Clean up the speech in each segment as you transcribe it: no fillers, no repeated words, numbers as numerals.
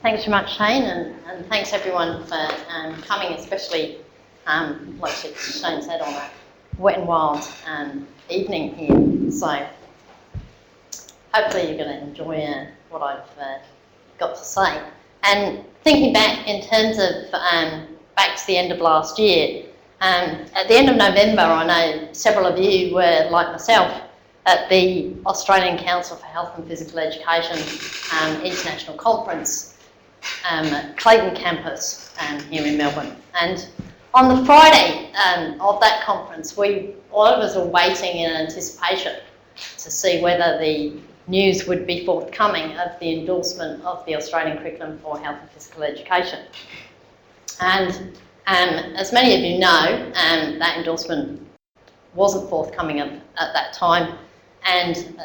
Thanks very much, Shane, and thanks everyone for coming, especially, like Shane said, on a wet and wild evening here. So hopefully you're going to enjoy what I've got to say. And thinking back in terms of back to the end of last year, at the end of November, I know several of you were, like myself, at the Australian Council for Health and Physical Education International Conference at Clayton campus here in Melbourne. And on the Friday of that conference, all of us were waiting in anticipation to see whether the news would be forthcoming of the endorsement of the Australian Curriculum for Health and Physical Education. And as many of you know, that endorsement wasn't forthcoming at that time, and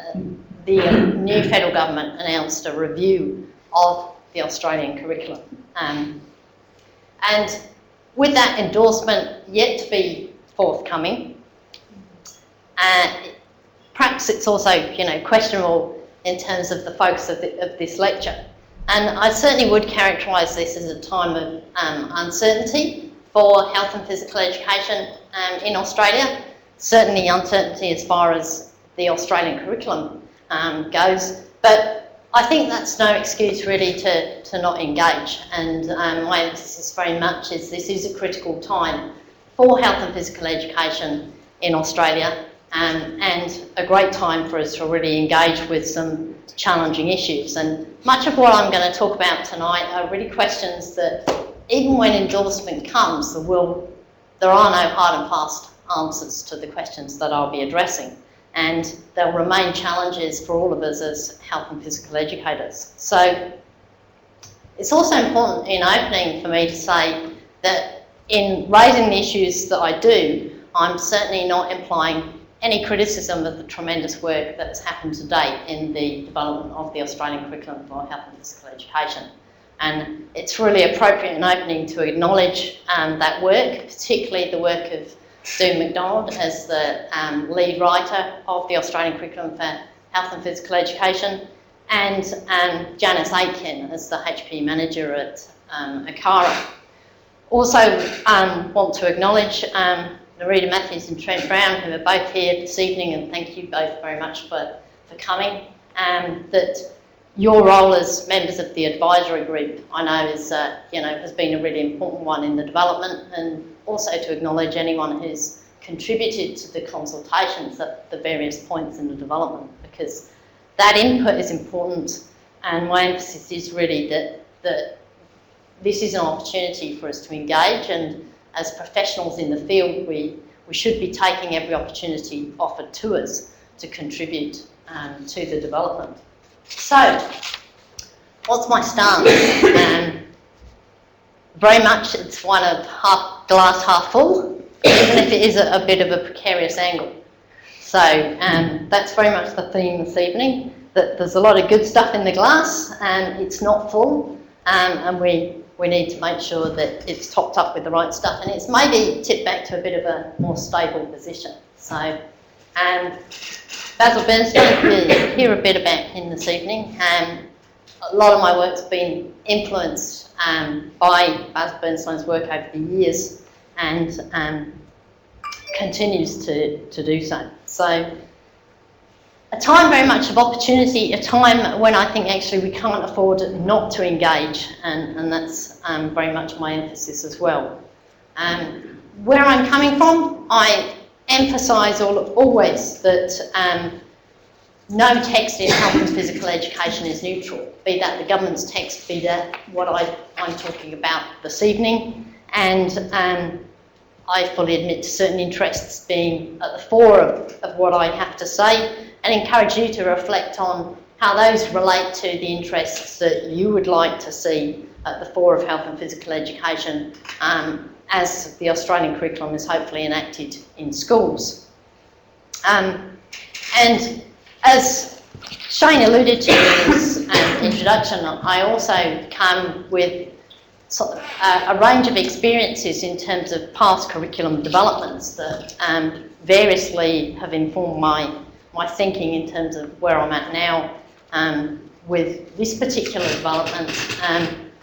the new federal government announced a review of the Australian curriculum. And with that endorsement yet to be forthcoming, perhaps it's also, questionable in terms of the focus of this lecture. And I certainly would characterise this as a time of uncertainty for health and physical education in Australia. Certainly uncertainty as far as the Australian curriculum goes, but I think that's no excuse really to not engage. And my emphasis very much is this is a critical time for health and physical education in Australia, and a great time for us to really engage with some challenging issues. And much of what I'm going to talk about tonight are really questions that, even when endorsement comes, there are no hard and fast answers to the questions that I'll be addressing. And there'll remain challenges for all of us as health and physical educators. So it's also important in opening for me to say that in raising the issues that I do, I'm certainly not implying any criticism of the tremendous work that's happened to date in the development of the Australian Curriculum for Health and Physical Education. And it's really appropriate in opening to acknowledge that work, particularly the work of Sue McDonald as the lead writer of the Australian Curriculum for Health and Physical Education, and Janice Aitken as the HP manager at ACARA. Also want to acknowledge Narita Matthews and Trent Brown, who are both here this evening, and thank you both very much for coming. That your role as members of the advisory group, I know, is has been a really important one in the development, and also to acknowledge anyone who's contributed to the consultations at the various points in the development, because that input is important, and my emphasis is really that this is an opportunity for us to engage, and as professionals in the field, we should be taking every opportunity offered to us to contribute to the development. So, what's my stance? Very much it's one of glass half full, even if it is a bit of a precarious angle. So that's very much the theme this evening, that there's a lot of good stuff in the glass and it's not full, and we need to make sure that it's topped up with the right stuff, and it's maybe tipped back to a bit of a more stable position. So Basil Bernstein, you'll hear a bit about him this evening. A lot of my work's been influenced by Basil Bernstein's work over the years, and continues to do so. So a time very much of opportunity, a time when I think actually we can't afford not to engage, and that's very much my emphasis as well. Where I'm coming from, I emphasise always that no text in health and physical education is neutral, be that the government's text, be that what I'm talking about this evening, and I fully admit to certain interests being at the fore of what I have to say, and encourage you to reflect on how those relate to the interests that you would like to see at the fore of health and physical education as the Australian curriculum is hopefully enacted in schools. And as Shane alluded to in his introduction, I also come with a range of experiences in terms of past curriculum developments that variously have informed my thinking in terms of where I'm at now with this particular development,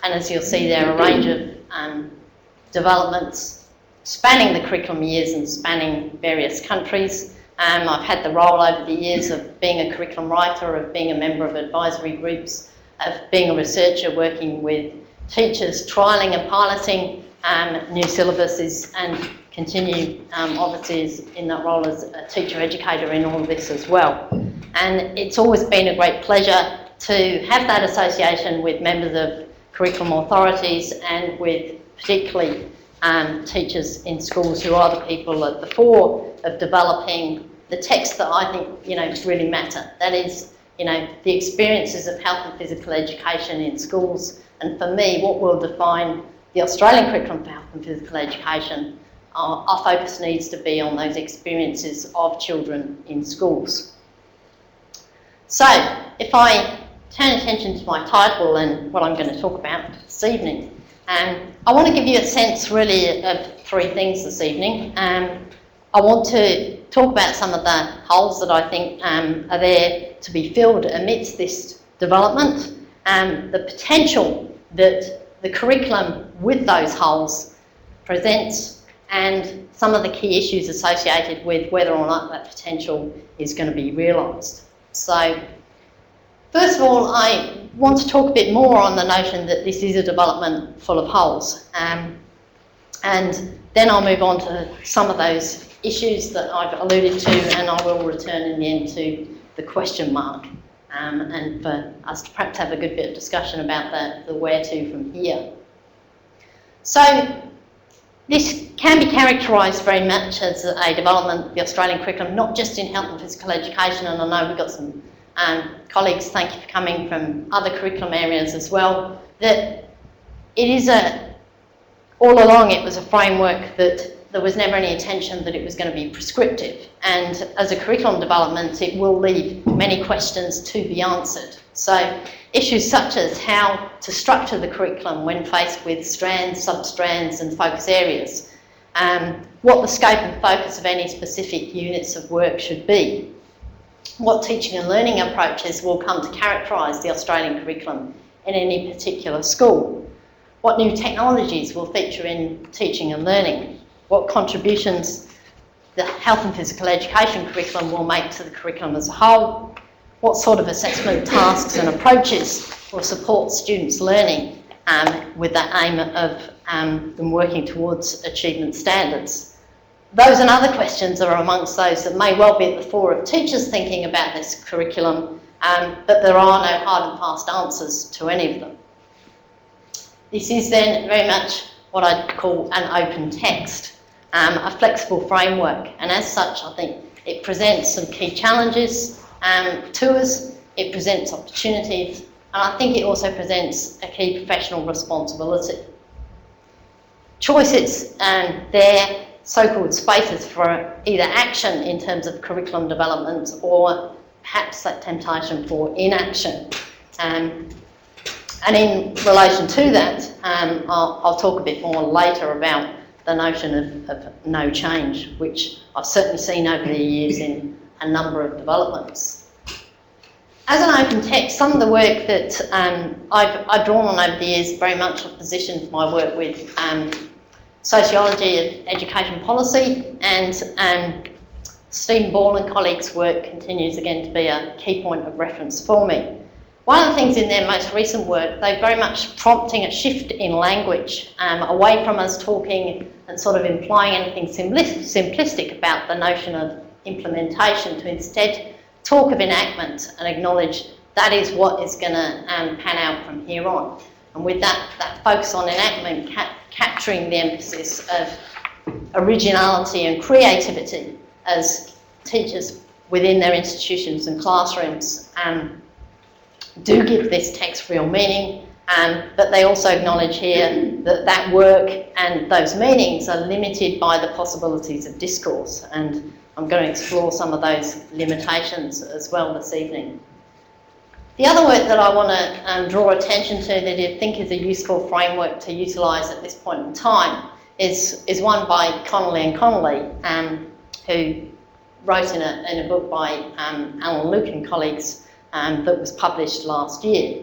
and as you'll see there, a range of developments spanning the curriculum years and spanning various countries. I've had the role over the years of being a curriculum writer, of being a member of advisory groups, of being a researcher working with teachers, trialling and piloting new syllabuses, and continue obviously in that role as a teacher educator in all of this as well. And it's always been a great pleasure to have that association with members of curriculum authorities and with particularly teachers in schools who are the people at the fore of developing the text that I think really matter. That is, the experiences of health and physical education in schools. And for me, what will define the Australian curriculum for health and physical education, our focus needs to be on those experiences of children in schools. So, if I turn attention to my title and what I'm going to talk about this evening, I want to give you a sense really of three things this evening. I want to talk about some of the holes that I think are there to be filled amidst this development, the potential that the curriculum with those holes presents, and some of the key issues associated with whether or not that potential is going to be realised. So, first of all, I want to talk a bit more on the notion that this is a development full of holes. And then I'll move on to some of those issues that I've alluded to, and I will return in the end to the question mark, and for us to perhaps have a good bit of discussion about the where to from here. So, this can be characterised very much as a development of the Australian curriculum, not just in health and physical education, and I know we've got some colleagues, thank you for coming, from other curriculum areas as well, that it is all along it was a framework that there was never any intention that it was going to be prescriptive, and as a curriculum development it will leave many questions to be answered. So issues such as how to structure the curriculum when faced with strands, sub-strands and focus areas, what the scope and focus of any specific units of work should be, what teaching and learning approaches will come to characterise the Australian curriculum in any particular school, what new technologies will feature in teaching and learning, what contributions the health and physical education curriculum will make to the curriculum as a whole, what sort of assessment tasks and approaches will support students' learning with that aim of them working towards achievement standards. Those and other questions are amongst those that may well be at the fore of teachers thinking about this curriculum, but there are no hard and fast answers to any of them. This is then very much what I'd call an open text, a flexible framework, and as such I think it presents some key challenges to us, it presents opportunities, and I think it also presents a key professional responsibility. Choices there, so-called spaces for either action in terms of curriculum development or perhaps that temptation for inaction. And in relation to that, I'll talk a bit more later about the notion of no change, which I've certainly seen over the years in a number of developments. As an open text, some of the work that I've drawn on over the years very much positioned my work with sociology of education policy, and Stephen Ball and colleagues' work continues again to be a key point of reference for me. One of the things in their most recent work, they're very much prompting a shift in language, away from us talking and sort of implying anything simplistic about the notion of implementation, to instead talk of enactment and acknowledge that is what is going to pan out from here on. And with that focus on enactment, capturing the emphasis of originality and creativity as teachers within their institutions and classrooms do give this text real meaning, but they also acknowledge here that that work and those meanings are limited by the possibilities of discourse, and I'm going to explore some of those limitations as well this evening. The other work that I want to draw attention to that I think is a useful framework to utilise at this point in time is one by Connolly and Connolly, who wrote in a book by Alan Luke and colleagues that was published last year.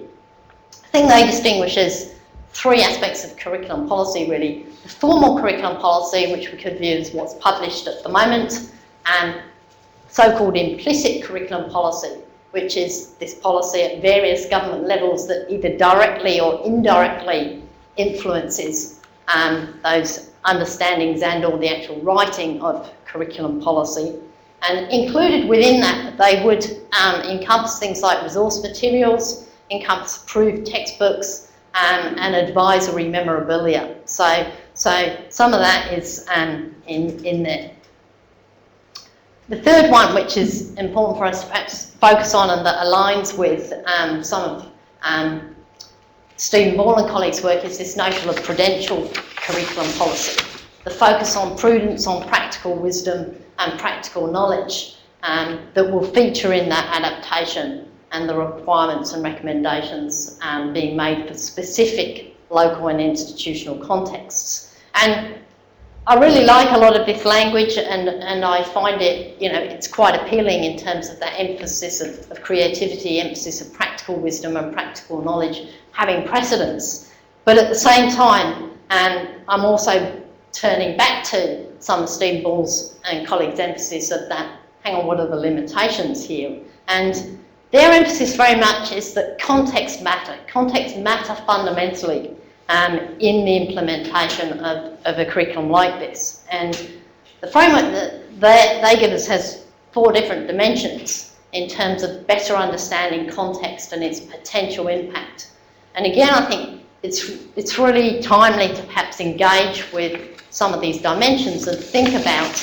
The thing they distinguish as three aspects of curriculum policy really. The formal curriculum policy, which we could view as what's published at the moment, and so-called implicit curriculum policy, which is this policy at various government levels that either directly or indirectly influences those understandings and or the actual writing of curriculum policy. And included within that, they would encompass things like resource materials, encompass approved textbooks, and advisory memorabilia. So some of that is in there. The third one, which is important for us to perhaps focus on and that aligns with some of Stephen Ball and colleagues' work, is this notion of prudential curriculum policy. The focus on prudence, on practical wisdom and practical knowledge that will feature in that adaptation and the requirements and recommendations being made for specific local and institutional contexts. And I really like a lot of this language, and I find it, it's quite appealing in terms of that emphasis of creativity, emphasis of practical wisdom and practical knowledge having precedence. But at the same time, I'm also turning back to some of Steve Ball's and colleagues' emphasis of that, hang on, what are the limitations here? And their emphasis very much is that context matter. Context matter fundamentally in the implementation of a curriculum like this. And the framework that they give us has 4 different dimensions in terms of better understanding context and its potential impact. And again, I think it's really timely to perhaps engage with some of these dimensions and think about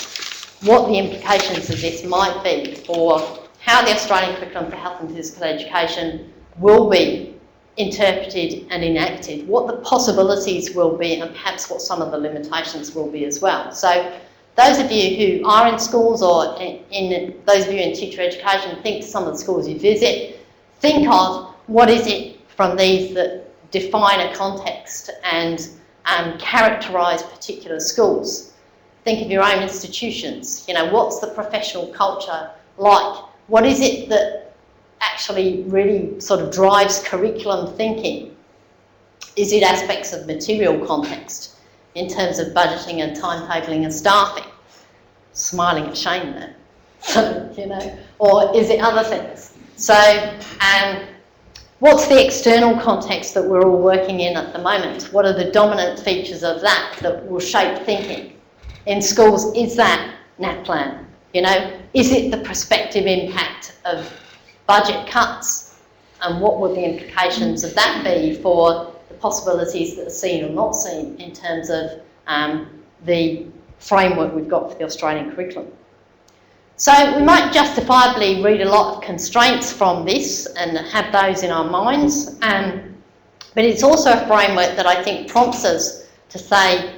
what the implications of this might be for how the Australian Curriculum for Health and Physical Education will be interpreted and enacted, what the possibilities will be, and perhaps what some of the limitations will be as well. So those of you who are in schools, or in those of you in teacher education, think some of the schools you visit, think of what is it from these that define a context and characterise particular schools. Think of your own institutions. What's the professional culture like? What is it that actually really sort of drives curriculum thinking? Is it aspects of material context in terms of budgeting and timetabling and staffing? Smiling at Shane there. Or is it other things? So, what's the external context that we're all working in at the moment? What are the dominant features of that will shape thinking? In schools, is that NAPLAN? Is it the prospective impact of budget cuts? And what would the implications of that be for the possibilities that are seen or not seen in terms of the framework we've got for the Australian curriculum? So we might justifiably read a lot of constraints from this and have those in our minds, but it's also a framework that I think prompts us to say,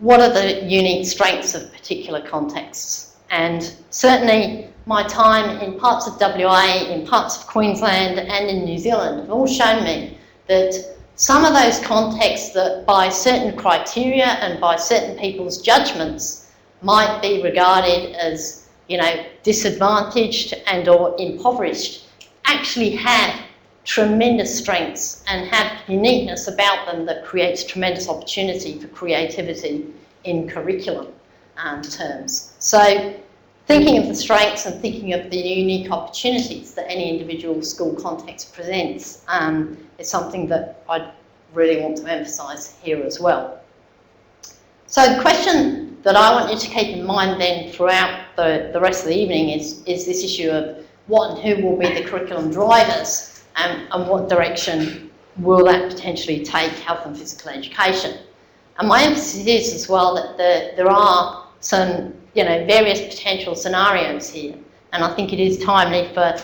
what are the unique strengths of particular contexts? And certainly my time in parts of WA, in parts of Queensland and in New Zealand have all shown me that some of those contexts that by certain criteria and by certain people's judgments might be regarded as disadvantaged and or impoverished, actually have tremendous strengths and have uniqueness about them that creates tremendous opportunity for creativity in curriculum terms. So thinking of the strengths and thinking of the unique opportunities that any individual school context presents is something that I really want to emphasise here as well. So the question that I want you to keep in mind then throughout the rest of the evening is this issue of what and who will be the curriculum drivers and what direction will that potentially take health and physical education. And my emphasis is as well that there are some various potential scenarios here, and I think it is timely for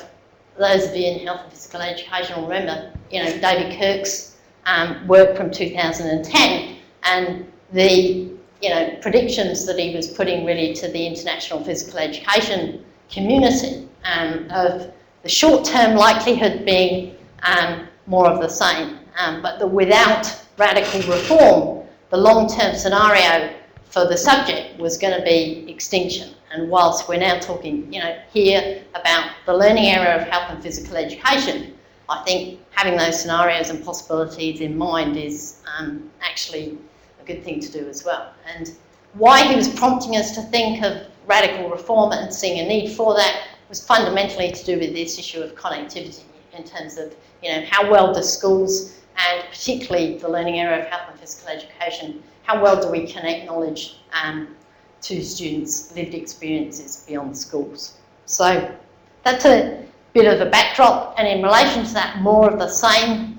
those of you in health and physical education will remember David Kirk's work from 2010 and the predictions that he was putting really to the international physical education community of the short-term likelihood being more of the same, but that without radical reform, the long-term scenario for the subject was going to be extinction. And whilst we're now talking here about the learning area of health and physical education, I think having those scenarios and possibilities in mind is actually a good thing to do as well. And why he was prompting us to think of radical reform and seeing a need for that was fundamentally to do with this issue of connectivity in terms of, how well do schools, and particularly the learning area of health and physical education, how well do we connect knowledge to students' lived experiences beyond schools. So that's a bit of a backdrop, and in relation to that, more of the same.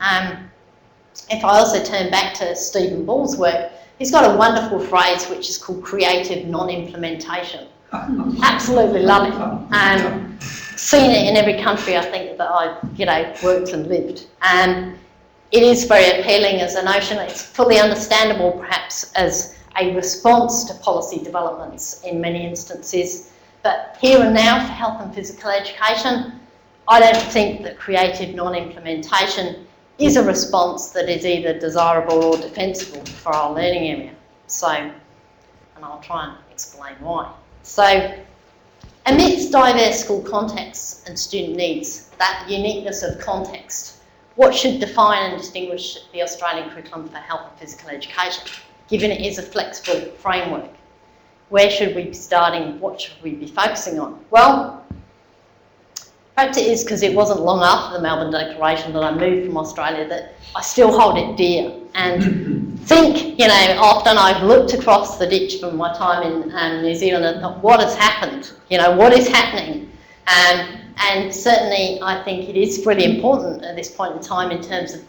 If I also turn back to Stephen Ball's work, he's got a wonderful phrase which is called creative non-implementation. Absolutely love it. And seen it in every country I think that I've worked and lived. And it is very appealing as a notion. It's fully understandable perhaps as a response to policy developments in many instances. But here and now for health and physical education, I don't think that creative non-implementation is a response that is either desirable or defensible for our learning area. So, and I'll try and explain why. So, amidst diverse school contexts and student needs, that uniqueness of context, what should define and distinguish the Australian curriculum for health and physical education, given it is a flexible framework? Where should we be starting? What should we be focusing on? Well, perhaps it is because it wasn't long after the Melbourne Declaration that I moved from Australia that I still hold it dear and think, often I've looked across the ditch from my time in New Zealand and thought, what has happened? What is happening? And certainly I think it is really important at this point in time in terms of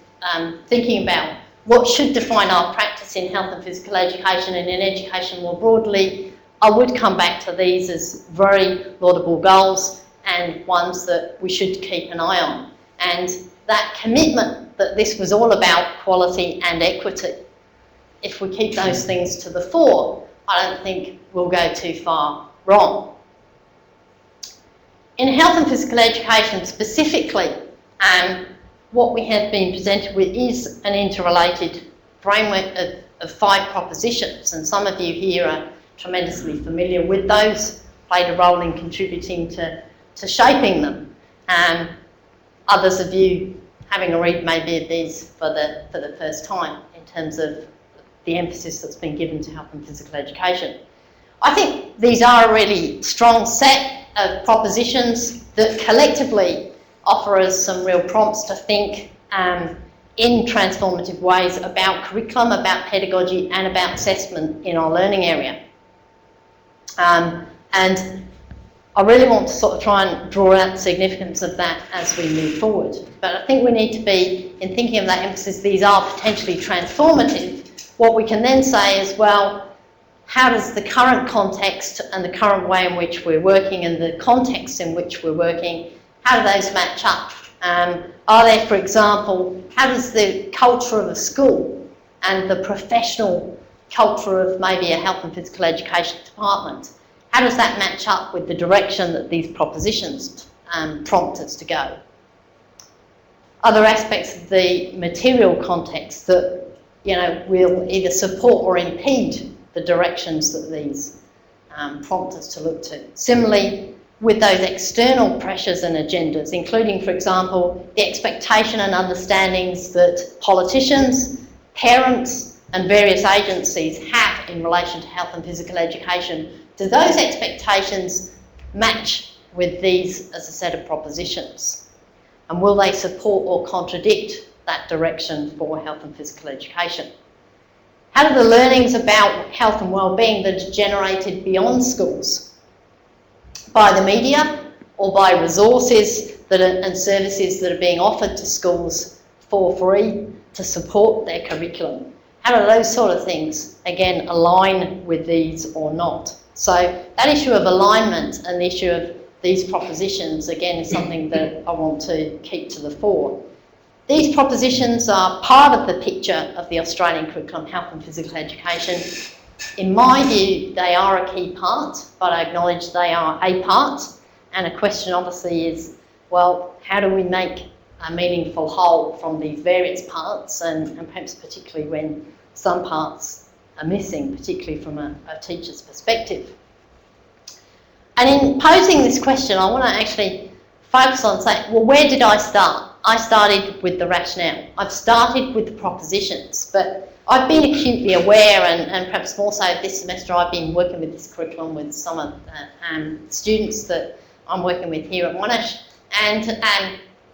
thinking about what should define our practice in health and physical education and in education more broadly. I would come back to these as very laudable goals and ones that we should keep an eye on. And that commitment that this was all about quality and equity, if we keep those things to the fore, I don't think we'll go too far wrong. In health and physical education specifically, what we have been presented with is an interrelated framework of 5 propositions, and some of you here are tremendously familiar with those, played a role in contributing to shaping them. Others of you having a read maybe of these for the first time in terms of the emphasis that's been given to health and physical education. I think these are a really strong set of propositions that collectively offer us some real prompts to think in transformative ways about curriculum, about pedagogy and about assessment in our learning area. And I really want to sort of try and draw out the significance of that as we move forward. But I think we need to be, in thinking of that emphasis, these are potentially transformative. What we can then say is, well, how does the current context and the current way in which we're working and the context in which we're working, how do those match up? Are there, for example, how does the culture of a school and the professional culture of maybe a health and physical education department, how does that match up with the direction that these propositions prompt us to go? Other aspects of the material context that will either support or impede the directions that these prompt us to look to. Similarly, with those external pressures and agendas, including, for example, the expectation and understandings that politicians, parents and various agencies have in relation to health and physical education, do those expectations match with these as a set of propositions? And will they support or contradict that direction for health and physical education? How do the learnings about health and wellbeing that are generated beyond schools, by the media or by resources and services that are being offered to schools for free to support their curriculum, how do those sort of things, again, align with these or not? So that issue of alignment and the issue of these propositions, again, is something that I want to keep to the fore. These propositions are part of the picture of the Australian curriculum, health and physical education. In my view, they are a key part, but I acknowledge they are a part. And a question obviously is, well, how do we make a meaningful whole from these various parts, and perhaps particularly when some parts are missing, particularly from a teacher's perspective. And in posing this question, I want to actually focus on saying, well, where did I start? I started with the rationale. I've started with the propositions, but I've been acutely aware, and perhaps more so this semester, I've been working with this curriculum with some of the students that I'm working with here at Monash, and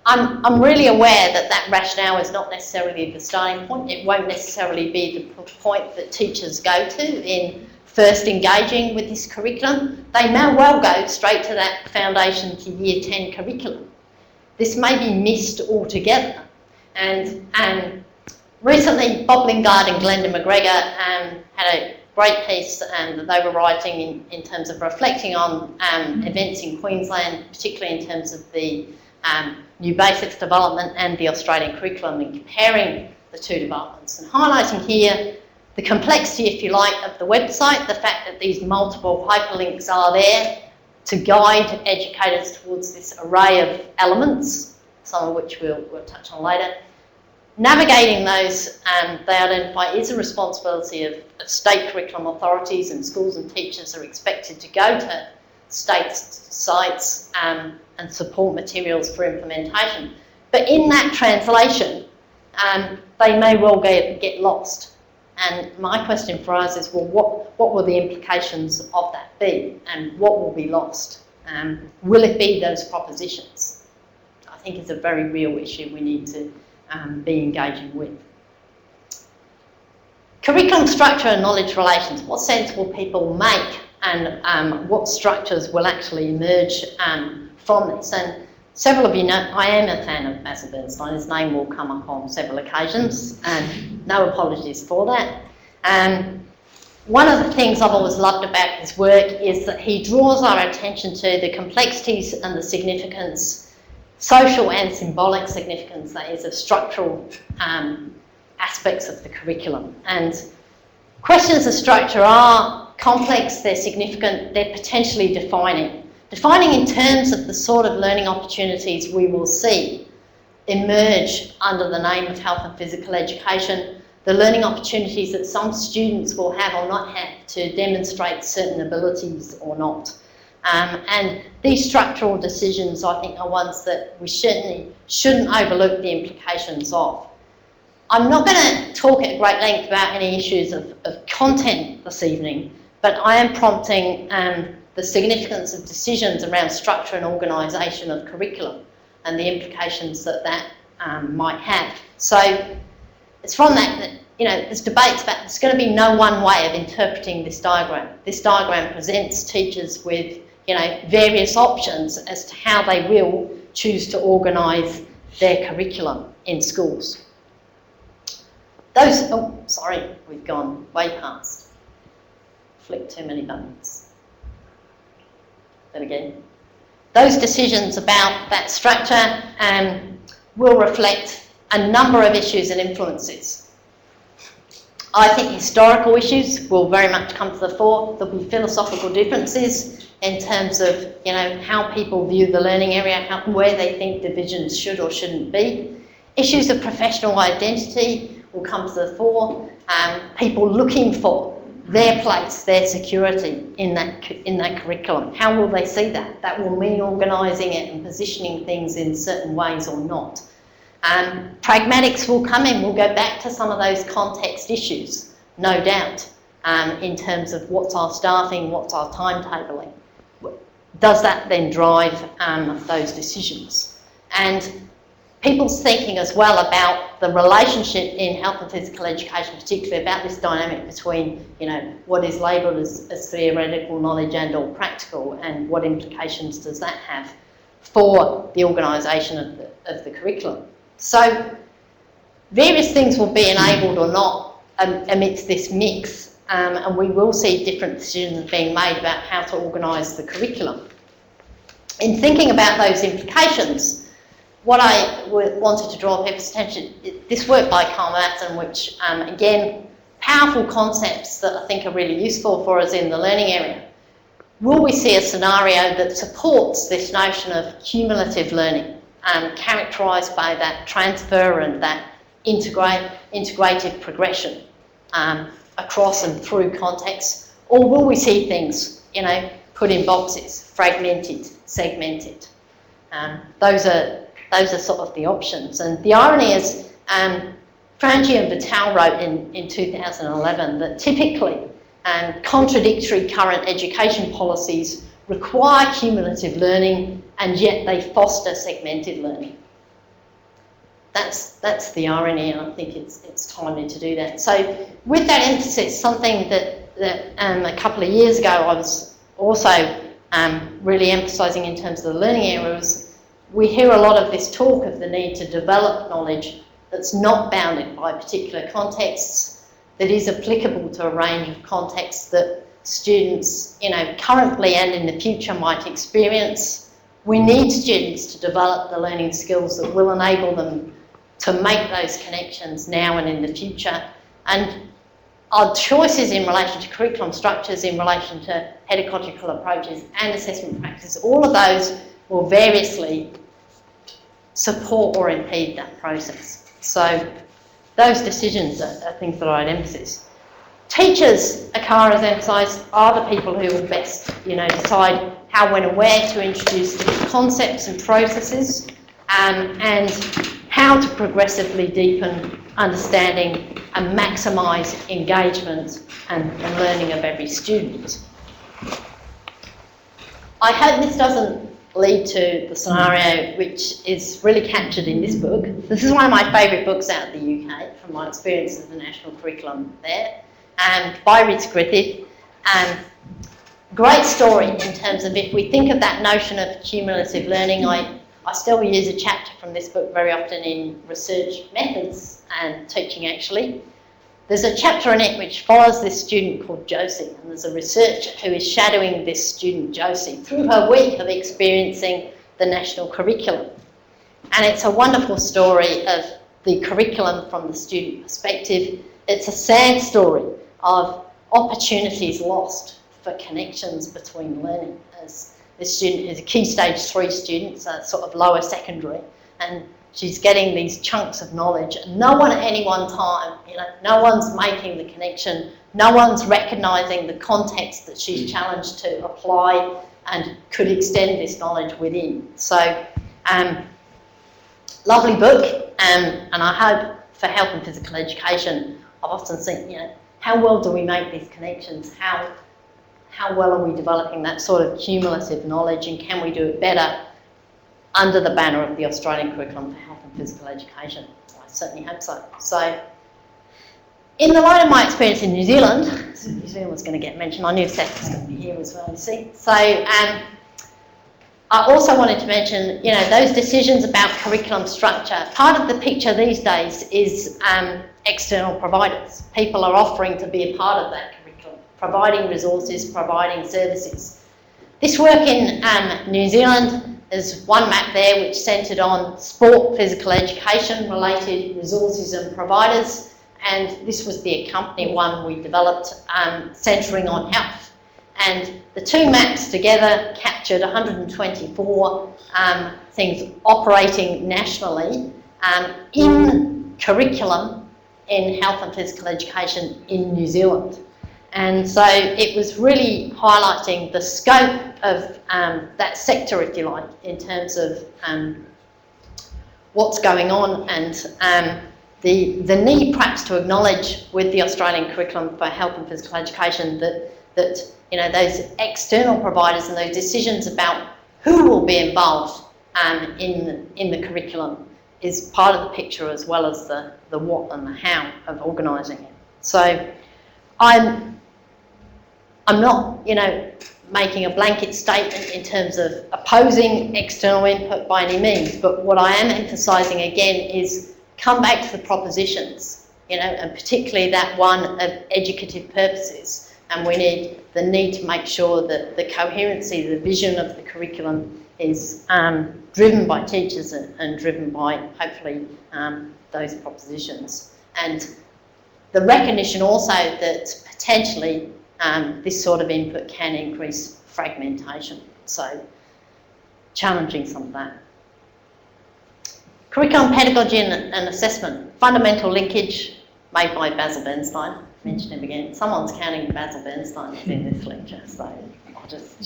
I'm really aware that that rationale is not necessarily the starting point. It won't necessarily be the point that teachers go to in first engaging with this curriculum. They may well go straight to that foundation to year 10 curriculum. This may be missed altogether. And recently, Bob Lingard and Glenda McGregor had a great piece that they were writing in terms of reflecting on events in Queensland, particularly in terms of the new basics development and the Australian curriculum, and comparing the two developments, and highlighting here the complexity, if you like, of the website, the fact that these multiple hyperlinks are there to guide educators towards this array of elements, some of which we'll touch on later. Navigating those, they identify, is a responsibility of state curriculum authorities, and schools and teachers are expected to go to state sites and support materials for implementation. But in that translation, they may well get lost. And my question for us is, well, what will the implications of that be, and what will be lost? Will it be those propositions? I think it's a very real issue we need to be engaging with. Curriculum structure and knowledge relations. What sense will people make, and what structures will actually emerge from this? And several of you know I am a fan of Basil Bernstein. His name will come up on several occasions, and no apologies for that. One of the things I've always loved about his work is that he draws our attention to the complexities and the significance, social and symbolic significance, that is, of structural aspects of the curriculum. And questions of structure are complex, they're significant, they're potentially defining. Defining in terms of the sort of learning opportunities we will see emerge under the name of health and physical education, the learning opportunities that some students will have or not have to demonstrate certain abilities or not. And these structural decisions, I think, are ones that we certainly shouldn't overlook the implications of. I'm not going to talk at great length about any issues of content this evening, but I am prompting the significance of decisions around structure and organisation of curriculum and the implications that might have. So it's from that, there's debates about, there's going to be no one way of interpreting this diagram. This diagram presents teachers with, various options as to how they will choose to organise their curriculum in schools. We've gone way past. Flick too many buttons. Then again. Those decisions about that structure will reflect a number of issues and influences. I think historical issues will very much come to the fore. There'll be philosophical differences in terms of, how people view the learning area, where they think divisions should or shouldn't be. Issues of professional identity will come to the fore. People looking for their place, their security in that curriculum. How will they see that? That will mean organising it and positioning things in certain ways or not. Pragmatics will come in. We'll go back to some of those context issues, no doubt, in terms of what's our staffing, what's our timetabling. Does that then drive those decisions? And people's thinking as well about the relationship in health and physical education, particularly about this dynamic between, what is labelled as theoretical knowledge and or practical, and what implications does that have for the organisation of the curriculum. So various things will be enabled or not amidst this mix, and we will see different decisions being made about how to organise the curriculum. In thinking about those implications, what I wanted to draw people's attention, this work by Carl Matson, which again, powerful concepts that I think are really useful for us in the learning area. Will we see a scenario that supports this notion of cumulative learning, characterised by that transfer and that integrated progression across and through contexts? Or will we see things, put in boxes, fragmented, segmented? Those are those are sort of the options. And the irony is, Frangi and Vitale wrote in 2011 that typically contradictory current education policies require cumulative learning, and yet they foster segmented learning. That's the irony, and I think it's timely to do that. So with that emphasis, something that a couple of years ago I was also really emphasising in terms of the learning areas, we hear a lot of this talk of the need to develop knowledge that's not bounded by particular contexts, that is applicable to a range of contexts that students, currently and in the future might experience. We need students to develop the learning skills that will enable them to make those connections now and in the future. And our choices in relation to curriculum structures, in relation to pedagogical approaches and assessment practices, all of those will variously support or impede that process. So those decisions are things that I'd emphasise. Teachers, Akara has emphasised, are the people who will best, decide how, when and where to introduce different concepts and processes, and how to progressively deepen understanding and maximise engagement and learning of every student. I hope this doesn't lead to the scenario which is really captured in this book. This is one of my favourite books out of the UK from my experience of the national curriculum there, by Rhys Griffith. Great story in terms of, if we think of that notion of cumulative learning, I still use a chapter from this book very often in research methods and teaching actually. There's a chapter in it which follows this student called Josie, and there's a researcher who is shadowing this student Josie through her week of experiencing the national curriculum. And it's a wonderful story of the curriculum from the student perspective. It's a sad story of opportunities lost for connections between learning. As this student is a Key Stage 3 student, so sort of lower secondary, and she's getting these chunks of knowledge, and no one at any one time, no one's making the connection, no one's recognising the context that she's challenged to apply and could extend this knowledge within. So, lovely book, and I hope for health and physical education, I've often seen, how well do we make these connections? How well are we developing that sort of cumulative knowledge, and can we do it better under the banner of the Australian Curriculum for Health and Physical Education? I certainly hope so. So, in the light of my experience in New Zealand, New Zealand was going to get mentioned, I knew Seth was going to be here as well, you see. So, I also wanted to mention, those decisions about curriculum structure. Part of the picture these days is external providers. People are offering to be a part of that curriculum, providing resources, providing services. This work in New Zealand, there's one map there which centred on sport, physical education related resources and providers, and this was the accompanying one we developed centring on health. And the two maps together captured 124 things operating nationally in curriculum in health and physical education in New Zealand. And so it was really highlighting the scope of that sector, if you like, in terms of what's going on, and the need perhaps to acknowledge with the Australian Curriculum for Health and Physical Education that those external providers and those decisions about who will be involved in the curriculum is part of the picture, as well as the what and the how of organising it. So I'm not, making a blanket statement in terms of opposing external input by any means, but what I am emphasising again is come back to the propositions, and particularly that one of educative purposes. And we need to make sure that the coherency, the vision of the curriculum is driven by teachers and driven by, hopefully, those propositions. And the recognition also that potentially this sort of input can increase fragmentation. So, challenging some of that. Curriculum, pedagogy and assessment. Fundamental linkage made by Basil Bernstein. Mention him again. Someone's counting Basil Bernstein in this lecture, so I'll just,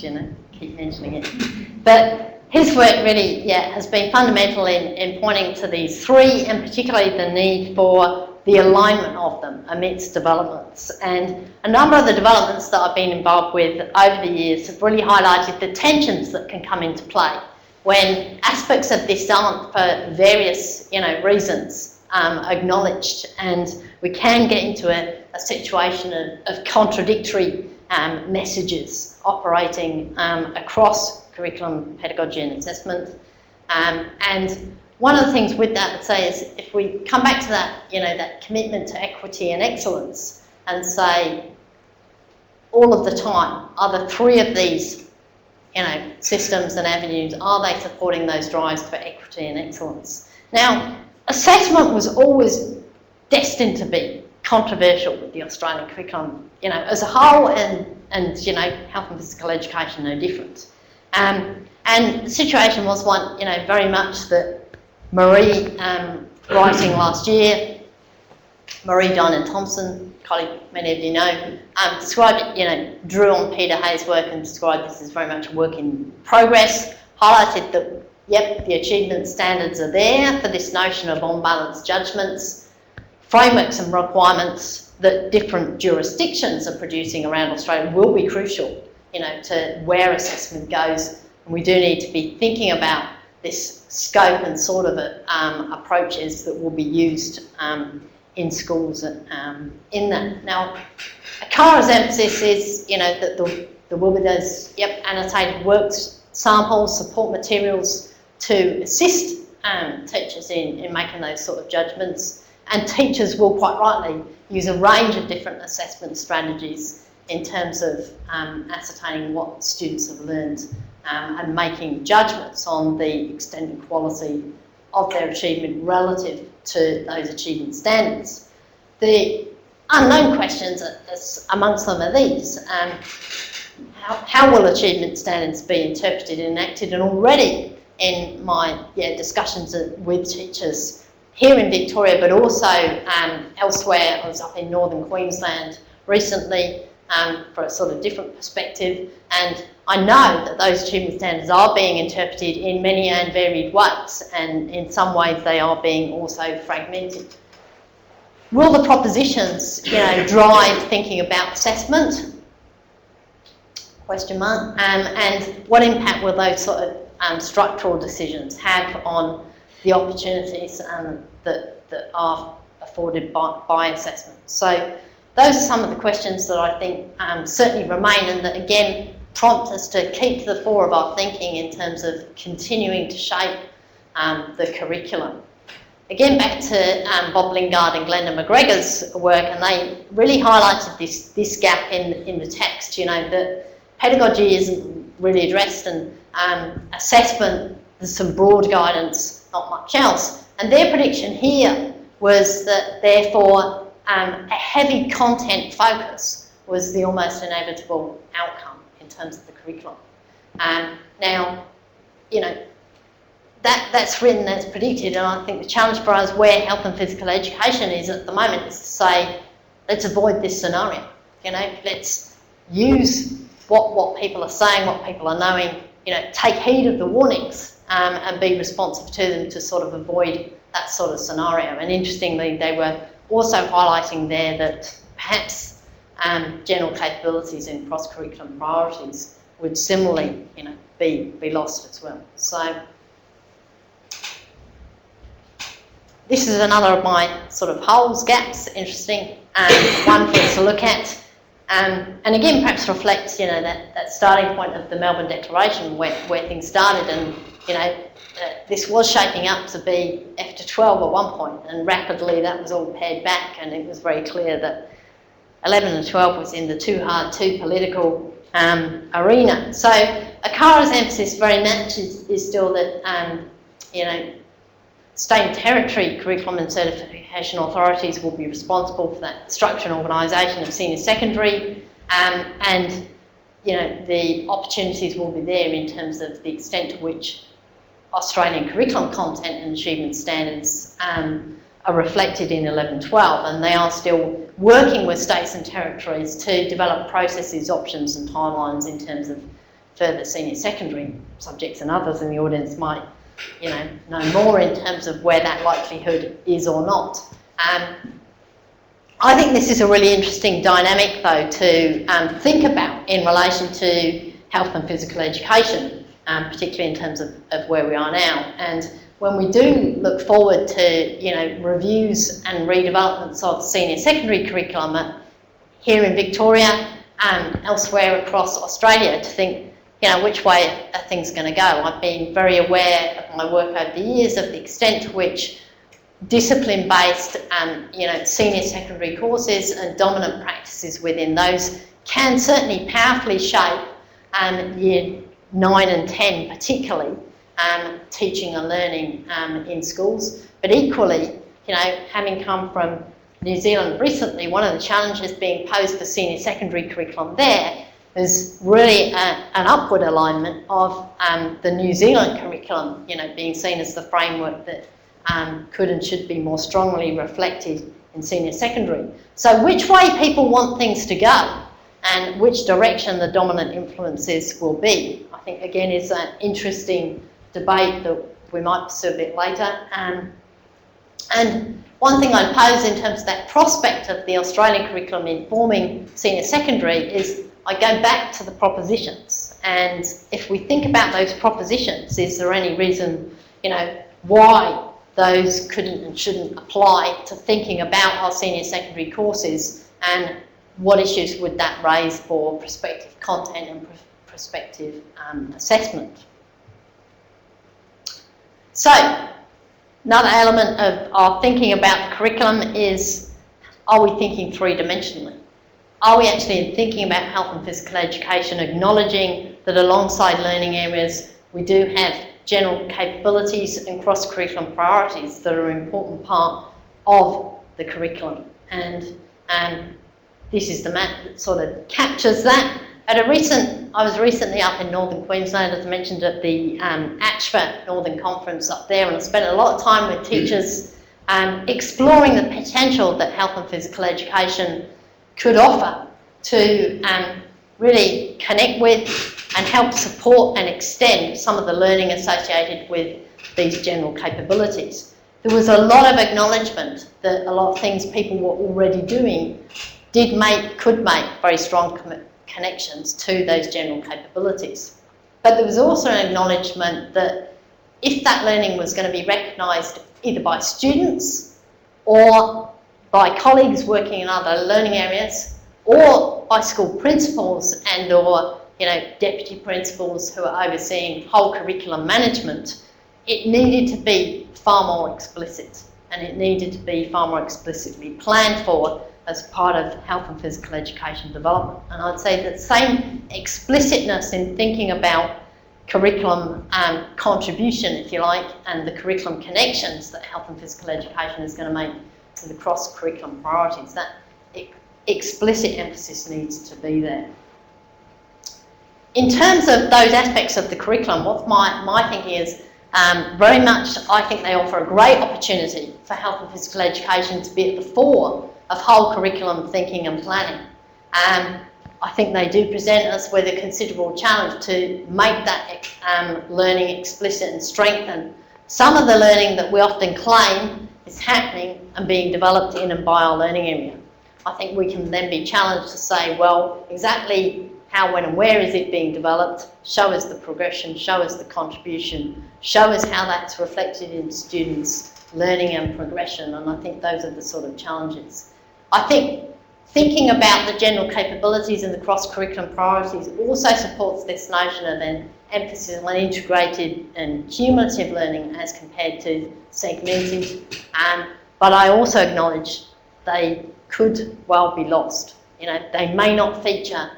keep mentioning it. But his work really, has been fundamental in pointing to these three, and particularly the need for the alignment of them amidst developments. And a number of the developments that I've been involved with over the years have really highlighted the tensions that can come into play when aspects of this aren't, for various reasons, acknowledged, and we can get into a situation of contradictory messages operating across curriculum, pedagogy and assessment. And one of the things with that I'd say is if we come back to that, that commitment to equity and excellence and say all of the time, are the three of these, systems and avenues, are they supporting those drives for equity and excellence? Now, assessment was always destined to be controversial with the Australian curriculum, as a whole, and health and physical education no different. And the situation was one, very much that Marie, writing last year, Marie Dinan-Thompson, colleague many of you know, described it, drew on Peter Hay's work and described this as very much a work in progress, highlighted that, yep, the achievement standards are there for this notion of on-balance judgments, frameworks and requirements that different jurisdictions are producing around Australia will be crucial, to where assessment goes. And we do need to be thinking about this scope and sort of approaches that will be used in schools in that. Now, ACARA's emphasis is, that there will be those, annotated work samples, support materials to assist teachers in making those sort of judgments. And teachers will quite rightly use a range of different assessment strategies in terms of ascertaining what students have learned and making judgments on the extent and quality of their achievement relative to those achievement standards. The unknown questions amongst them are these. How will achievement standards be interpreted and enacted? And already in my discussions with teachers here in Victoria, but also elsewhere, I was up in northern Queensland recently for a sort of different perspective, and I know that those achievement standards are being interpreted in many and varied ways, and in some ways they are being also fragmented. Will the propositions, drive thinking about assessment? Question mark. And what impact will those sort of structural decisions have on the opportunities that are afforded by assessment? So those are some of the questions that I think certainly remain, and that again prompt us to keep to the fore of our thinking in terms of continuing to shape the curriculum. Again, back to Bob Lingard and Glenda McGregor's work, and they really highlighted this gap in the text, that pedagogy isn't really addressed, and assessment, there's some broad guidance, not much else. And their prediction here was that therefore a heavy content focus was the almost inevitable outcome in terms of the curriculum. Now, that's written as predicted, and I think the challenge for us where health and physical education is at the moment is to say, let's avoid this scenario. Let's use what people are saying, what people are knowing, take heed of the warnings and be responsive to them to sort of avoid that sort of scenario. And interestingly, they were also highlighting there that perhaps general capabilities and cross-curriculum priorities would similarly, be lost as well. So this is another of my sort of holes, gaps, interesting, one for us to look at. And again, perhaps reflects, that starting point of the Melbourne Declaration where things started, and, this was shaping up to be F to 12 at one point, and rapidly that was all pared back, and it was very clear that 11 and 12 was in the too hard, too political arena. So ACARA's emphasis very much is still that, state and territory curriculum and certification authorities will be responsible for that structure and organisation of senior secondary, and the opportunities will be there in terms of the extent to which Australian curriculum content and achievement standards are reflected in 11-12, and they are still working with states and territories to develop processes, options and timelines in terms of further senior secondary subjects, and others in the audience might, know more in terms of where that likelihood is or not. I think this is a really interesting dynamic, though, to think about in relation to health and physical education, particularly in terms of where we are now. And when we do look forward to, reviews and redevelopments of senior secondary curriculum here in Victoria and elsewhere across Australia, to think, which way are things going to go? I've been very aware of my work over the years of the extent to which discipline-based, senior secondary courses and dominant practices within those can certainly powerfully shape year 9 and 10 particularly, teaching and learning in schools. But equally, having come from New Zealand recently, one of the challenges being posed for senior secondary curriculum there is really an upward alignment of the New Zealand curriculum, being seen as the framework that could and should be more strongly reflected in senior secondary. So which way people want things to go and which direction the dominant influences will be, I think again is an interesting debate that we might pursue a bit later. And one thing I'd pose in terms of that prospect of the Australian curriculum informing senior secondary is I go back to the propositions, and if we think about those propositions, is there any reason, why those couldn't and shouldn't apply to thinking about our senior secondary courses, and what issues would that raise for prospective content and prospective assessment? So, another element of our thinking about the curriculum is, are we thinking three-dimensionally? Are we actually thinking about health and physical education, acknowledging that alongside learning areas, we do have general capabilities and cross-curriculum priorities that are an important part of the curriculum? And this is the map that sort of captures that. I was recently up in northern Queensland, as I mentioned, at the ACHFA Northern Conference up there, and I spent a lot of time with teachers exploring the potential that health and physical education could offer to really connect with and help support and extend some of the learning associated with these general capabilities. There was a lot of acknowledgement that a lot of things people were already doing could make very strong connections to those general capabilities. But there was also an acknowledgement that if that learning was going to be recognised either by students or by colleagues working in other learning areas, or by school principals and or deputy principals who are overseeing whole curriculum management, it needed to be far more explicit, and it needed to be far more explicitly planned for as part of health and physical education development. And I'd say that same explicitness in thinking about curriculum contribution, if you like, and the curriculum connections that health and physical education is going to make to the cross-curriculum priorities, that explicit emphasis needs to be there. In terms of those aspects of the curriculum, what my thinking is, very much I think they offer a great opportunity for health and physical education to be at the fore of whole curriculum thinking and planning. I think they do present us with a considerable challenge to make that learning explicit and strengthen some of the learning that we often claim is happening and being developed in and by our learning area. I think we can then be challenged to say, well, exactly how, when and where is it being developed? Show us the progression, show us the contribution, show us how that's reflected in students' learning and progression, and I think those are the sort of challenges. I think thinking about the general capabilities and the cross-curriculum priorities also supports this notion of an emphasis on integrated and cumulative learning as compared to segmented, but I also acknowledge they could well be lost. They may not feature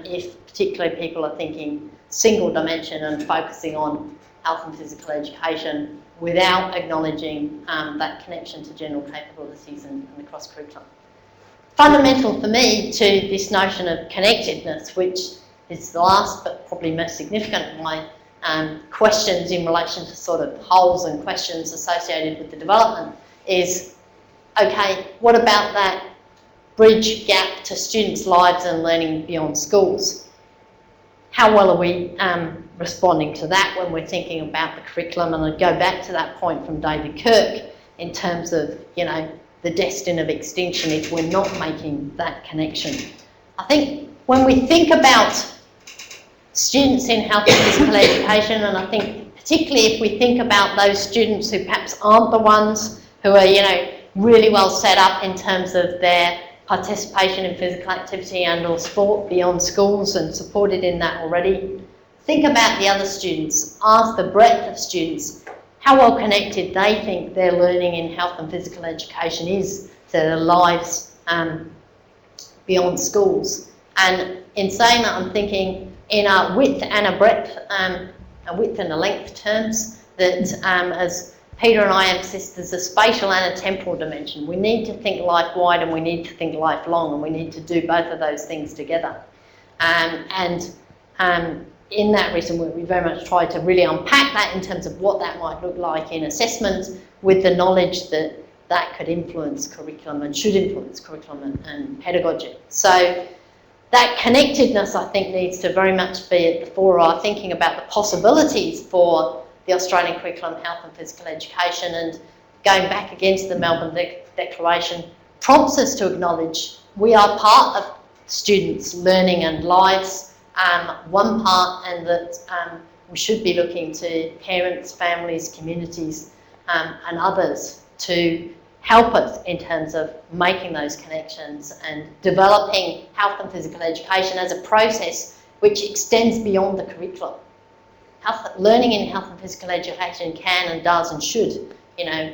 if particularly people are thinking single dimension and focusing on health and physical education without acknowledging that connection to general capabilities and the cross-curriculum. Fundamental for me to this notion of connectedness, which is the last but probably most significant of my questions in relation to sort of holes and questions associated with the development, is, okay, what about that bridge gap to students' lives and learning beyond schools? how well are we responding to that when we're thinking about the curriculum? And I go back to that point from David Kirk in terms of, you know, the destiny of extinction if we're not making that connection. I think when we think about students in health and physical education, and I think particularly if we think about those students who perhaps aren't the ones who are, you know, really well set up in terms of their participation in physical activity and or sport beyond schools and supported in that already, think about the other students, ask the breadth of students how well connected they think their learning in health and physical education is to their lives beyond schools. And in saying that, I'm thinking in a width and a breadth, a width and a length terms, that as Peter and I emphasised, there's a spatial and a temporal dimension. We need to think life-wide and we need to think lifelong, and we need to do both of those things together. In that recent work, we very much tried to really unpack that in terms of what that might look like in assessment, with the knowledge that that could influence curriculum and should influence curriculum and pedagogy. So that connectedness, I think, needs to very much be at the fore of our thinking about the possibilities for the Australian curriculum, health and physical education, and going back against the Melbourne Declaration prompts us to acknowledge we are part of students' learning and lives, one part, and that we should be looking to parents, families, communities and others to help us in terms of making those connections and developing health and physical education as a process which extends beyond the curriculum. Learning in health and physical education can and does and should, you know,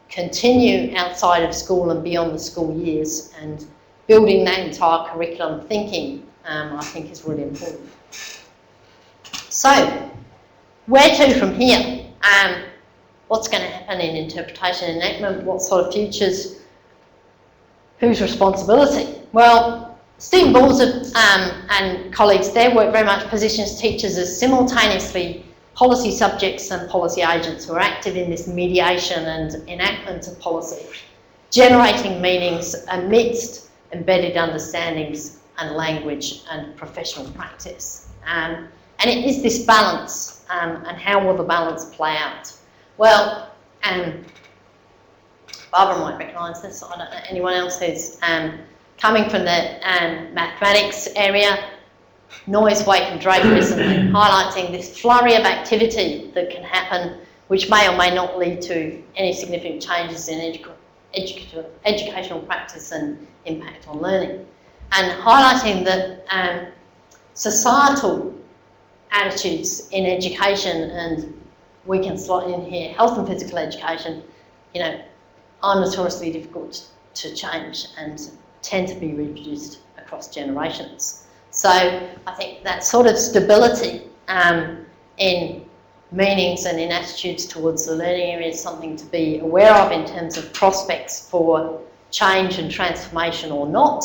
continue outside of school and beyond the school years, and building that entire curriculum thinking I think is really important. So, where to from here? What's going to happen in interpretation and enactment? What sort of futures? Whose responsibility? Well, Stephen Balzer and colleagues, their work very much positions teachers as simultaneously policy subjects and policy agents who are active in this mediation and enactment of policy, generating meanings amidst embedded understandings and language and professional practice. And it is this balance, and how will the balance play out? Well, Barbara might recognise this, I don't know anyone else who's coming from the mathematics area. Noise, Wake and Drake recently highlighting this flurry of activity that can happen, which may or may not lead to any significant changes in educational practice and impact on learning. And highlighting that societal attitudes in education, and we can slot in here health and physical education, you know, are notoriously difficult to change and tend to be reproduced across generations. So I think that sort of stability in meanings and in attitudes towards the learning area is something to be aware of in terms of prospects for change and transformation or not.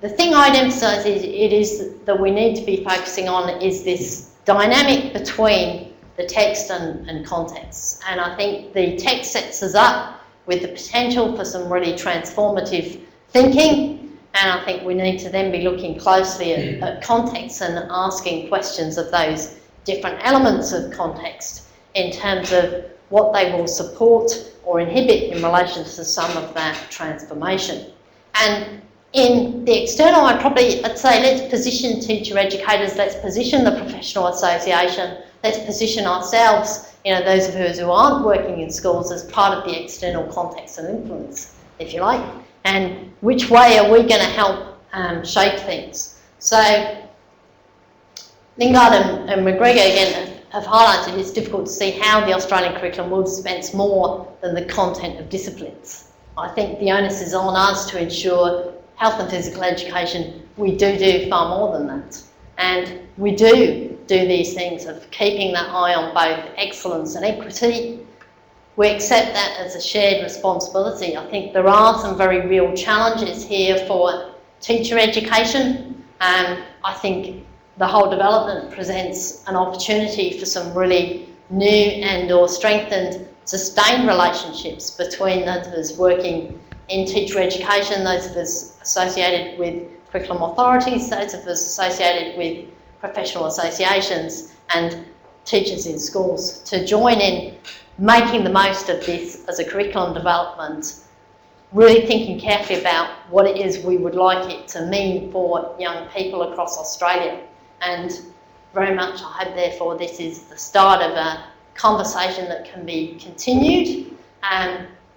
The thing I'd emphasise is that we need to be focusing on is this dynamic between the text and context. And I think the text sets us up with the potential for some really transformative thinking, and I think we need to then be looking closely at context and asking questions of those different elements of context in terms of what they will support or inhibit in relation to some of that transformation. And in the external, I'd say let's position teacher educators, let's position the professional association, let's position ourselves, you know, those of us who aren't working in schools, as part of the external context and influence, if you like, and which way are we going to help shape things. So Lingard and McGregor again have highlighted it's difficult to see how the Australian curriculum will dispense more than the content of disciplines. I think the onus is on us to ensure health and physical education, we do far more than that. And we do these things of keeping that eye on both excellence and equity. We accept that as a shared responsibility. I think there are some very real challenges here for teacher education. I think the whole development presents an opportunity for some really new and or strengthened, sustained relationships between those of us working in teacher education, those of us associated with curriculum authorities, those of us associated with professional associations and teachers in schools to join in making the most of this as a curriculum development, really thinking carefully about what it is we would like it to mean for young people across Australia. And very much I hope therefore this is the start of a conversation that can be continued.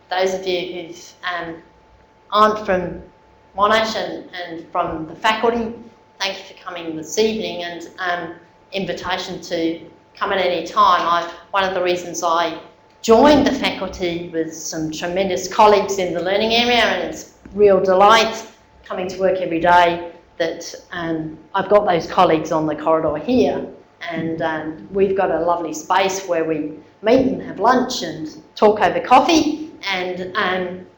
Those of you who aren't from Monash and from the faculty, thank you for coming this evening, and invitation to come at any time. One of the reasons I joined the faculty with some tremendous colleagues in the learning area, and it's real delight coming to work every day that I've got those colleagues on the corridor here, and we've got a lovely space where we meet and have lunch and talk over coffee, and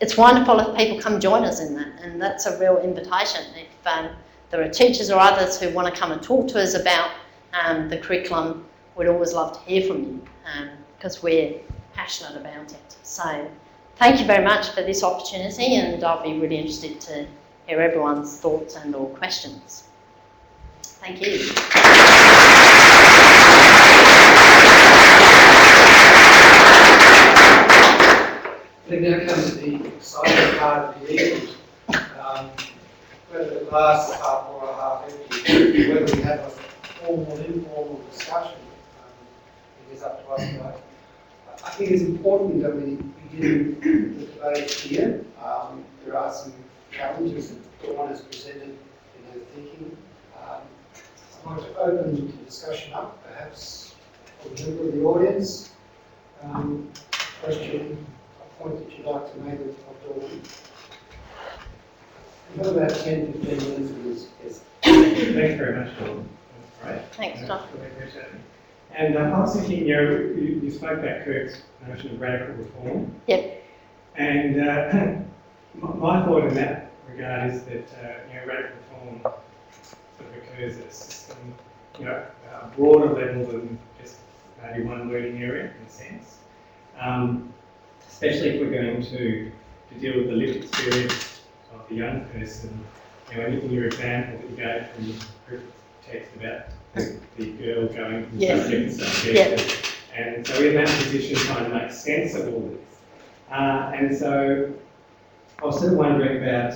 it's wonderful if people come join us in that, and that's a real invitation. If there are teachers or others who want to come and talk to us about the curriculum, we'd always love to hear from you, because we're passionate about it. So thank you very much for this opportunity, and I'll be really interested to hear everyone's thoughts and or questions. Thank you. I think now comes the exciting part of the evening. Whether it lasts half or a half empty, whether we have a formal or informal discussion, it is up to us. But I think it's important that we begin the debate here. There are some challenges that Dawn has presented in her thinking. I want to open the discussion up, perhaps for the member of the audience. Question, a point that you'd like to make of Dawn. We've got about 10-15 minutes of this. Yes. Thanks very much, Dawn. Right. Thanks, John. And I was thinking, you spoke about Kirk's notion of radical reform. Yep. And my thought in that regard is that radical reform sort of occurs at a system, a broader level than just maybe one learning area in a sense. Especially if we're going to deal with the lived experience of the young person. In your example that you gave from your group text about the girl going from subject to subject. Yes. And so we're in that position trying to make sense of all this. And so I was sort of wondering about,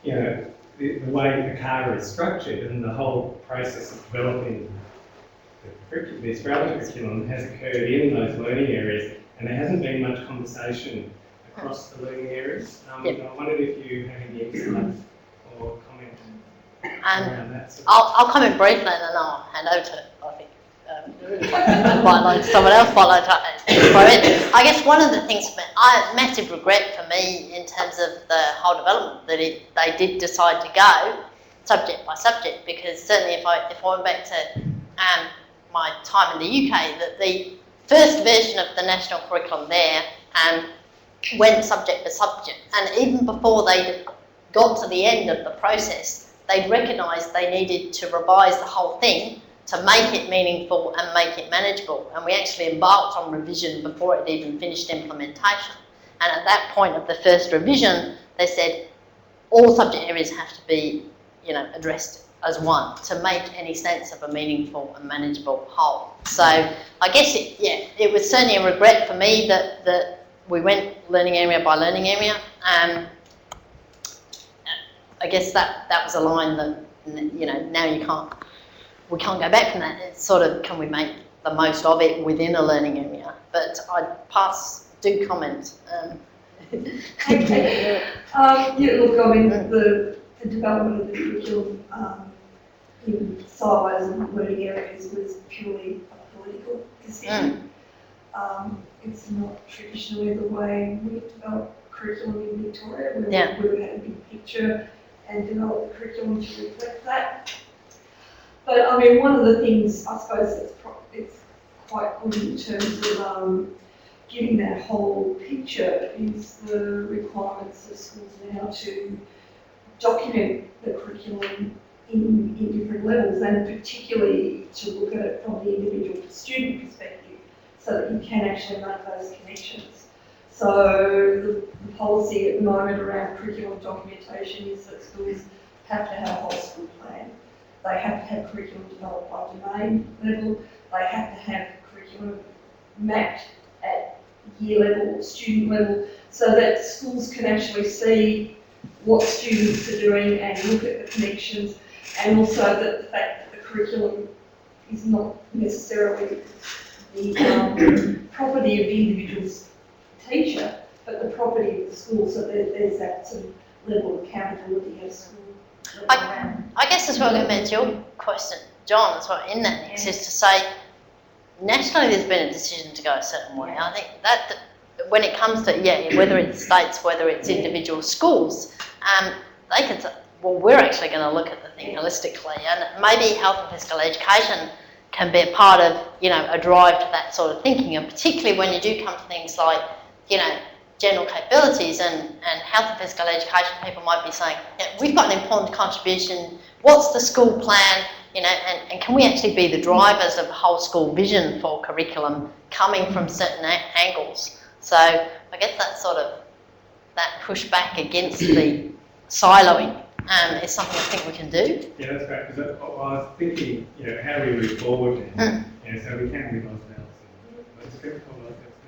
the way the CARA is structured and the whole process of developing the Australian curriculum has occurred in those learning areas, and there hasn't been much conversation across the learning areas. I wondered if you have any insight or comment around that. I'll comment briefly and then I'll hand over to, I think, someone else might like to. I guess one of the things, massive regret for me in terms of the whole development, that they did decide to go subject by subject, because certainly if I went back to my time in the UK, that the first version of the national curriculum there went subject by subject, and even before they got to the end of the process, they'd recognised they needed to revise the whole thing to make it meaningful and make it manageable. And we actually embarked on revision before it even finished implementation. And at that point of the first revision, they said all subject areas have to be, addressed as one to make any sense of a meaningful and manageable whole. So I guess it was certainly a regret for me that we went learning area by learning area. I guess that was a line that, now we can't go back from that. It's sort of, can we make the most of it within a learning area? But do comment. Okay. Look, I mean, the development of the curriculum in silos and learning areas was purely a political decision. It's not traditionally the way we develop curriculum in Victoria. We had a big picture and developed the curriculum to reflect that. But I mean, one of the things I suppose it's quite good in terms of giving that whole picture is the requirements of schools now to document the curriculum in different levels, and particularly to look at it from the individual student perspective, so that you can actually make those connections. So the policy at the moment around curriculum documentation is that schools have to have a whole school plan. They have to have curriculum developed by domain level. They have to have curriculum mapped at year level, student level, so that schools can actually see what students are doing and look at the connections, and also that the fact that the curriculum is not necessarily the property of the individual teacher, but the property of the school, so that there's that sort of level of accountability at school. I guess as well, going back to your question, John, as well, in that mix, is to say, nationally there's been a decision to go a certain way. I think that when it comes to, whether it's states, whether it's individual schools, they could say, well, we're actually going to look at the thing holistically, and maybe health and physical education can be a part of, a drive to that sort of thinking, and particularly when you do come to things like, general capabilities and health and physical education, people might be saying, we've got an important contribution, what's the school plan, and can we actually be the drivers of the whole school vision for curriculum coming from certain angles? So I guess that sort of, that pushback against the siloing is something I think we can do. Yeah, that's great, because I was thinking, how do we move forward, and, so we can move on to analysis. But it's difficult,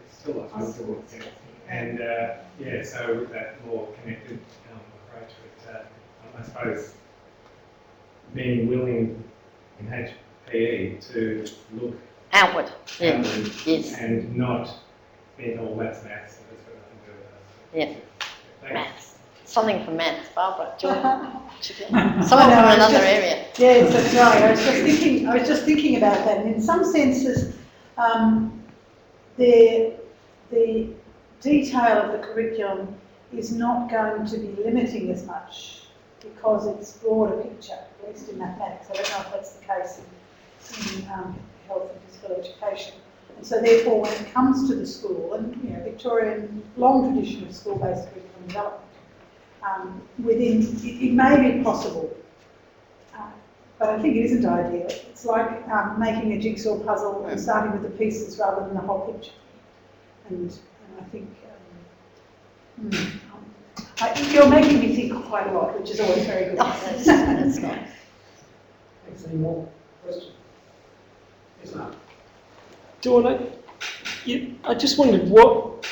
it's still a possible sense. And so with that more connected approach, I suppose being willing in HPE to look outward, outward yes, and not being all that's maths, so that's got nothing to do with us. Yeah. Maths. Something from maths, Barbara. Do you want someone from another area? Yes, that's right. I was just thinking about that. And in some senses, the detail of the curriculum is not going to be limiting as much because it's broader picture, at least in mathematics. I don't know if that's the case in health and physical education. And so therefore, when it comes to the school, and Victorian long tradition of school-based curriculum development, it may be possible, but I think it isn't ideal. It's like making a jigsaw puzzle and starting with the pieces rather than the whole picture. And I think you're making me think quite a lot, which is always very good. Oh, that's nice. Thanks. Any more questions? Yes, Mark. Dawn, I just wondered what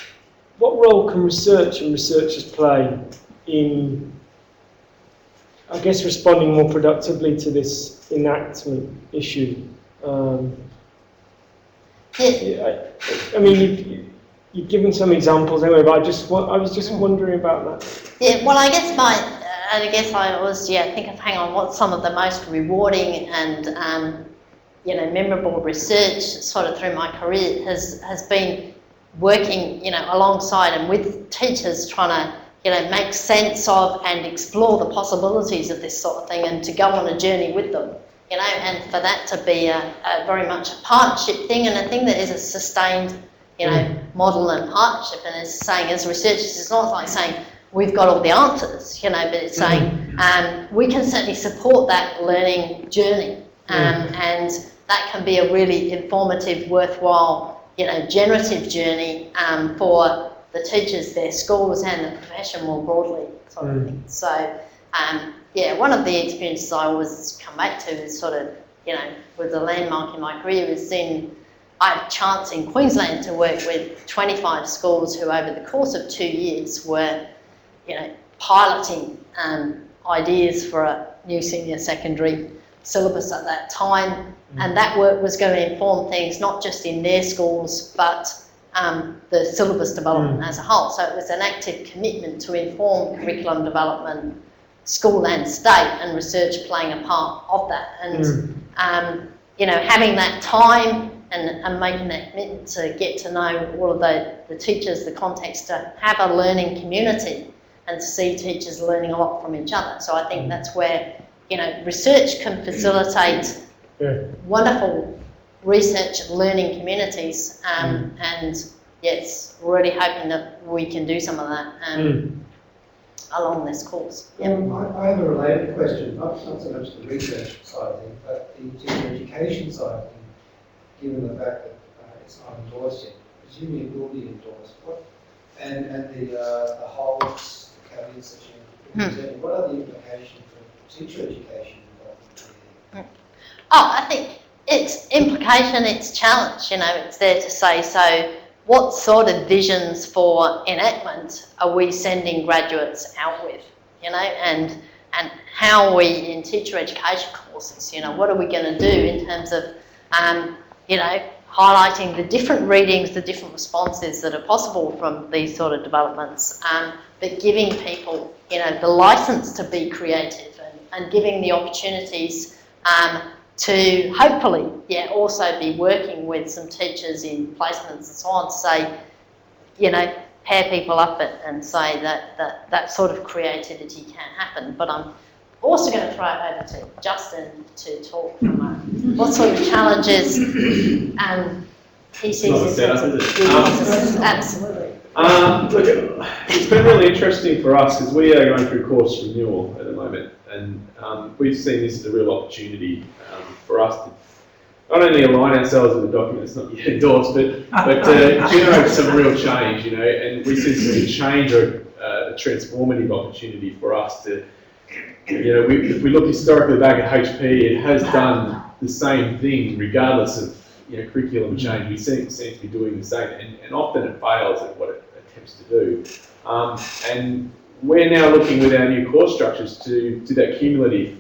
role can research and researchers play in, I guess, responding more productively to this enactment issue? I mean, you've given some examples anyway, but I was just wondering about that. Yeah, well, I guess I was think of, hang on, what's some of the most rewarding and memorable research sort of through my career has been working alongside and with teachers trying to make sense of and explore the possibilities of this sort of thing, and to go on a journey with them, and for that to be a very much a partnership thing, and a thing that is a sustained model and partnership. And as saying, as researchers, it's not like saying we've got all the answers, but it's saying we can certainly support that learning journey, and that can be a really informative, worthwhile, generative journey for the teachers, their schools, and the profession more broadly, sort of thing. So, one of the experiences I always come back to is sort of, with the landmark in my career is I had a chance in Queensland to work with 25 schools who over the course of 2 years were, piloting ideas for a new senior secondary syllabus at that time. And that work was going to inform things not just in their schools, but the syllabus development as a whole. So it was an active commitment to inform curriculum development, school and state, and research playing a part of that. And, having that time and making that commitment to get to know all of the teachers, the context, to have a learning community and to see teachers learning a lot from each other. So I think that's where, research can facilitate wonderful research learning communities, and yes, we're already hoping that we can do some of that along this course. I have a related question, not so much the research side of things, but the education side of things, given the fact that it's not endorsed yet. Presumably it will be endorsed. And the whole come in such a what are the implications for teacher education involved? Oh, I think it's implication, it's challenge, it's there to say, so what sort of visions for enactment are we sending graduates out with, and how are we in teacher education courses, what are we going to do in terms of, highlighting the different readings, the different responses that are possible from these sort of developments, but giving people, the license to be creative and giving the opportunities to hopefully, also be working with some teachers in placements and so on to say, pair people up and say that sort of creativity can happen. But I'm also going to throw it over to Justin to talk from what sort of challenges he sees in terms of businesses. Absolutely. Look, it's been really interesting for us because we are going through course renewal at the moment, and we've seen this as a real opportunity for us to not only align ourselves with the document that's not yet endorsed, but to generate some real change, and we see some change or a transformative opportunity for us to, if we look historically back at HP, it has done the same thing regardless of curriculum change. We seem to be doing the same, and often it fails at what it attempts to do. And we're now looking with our new course structures to that cumulative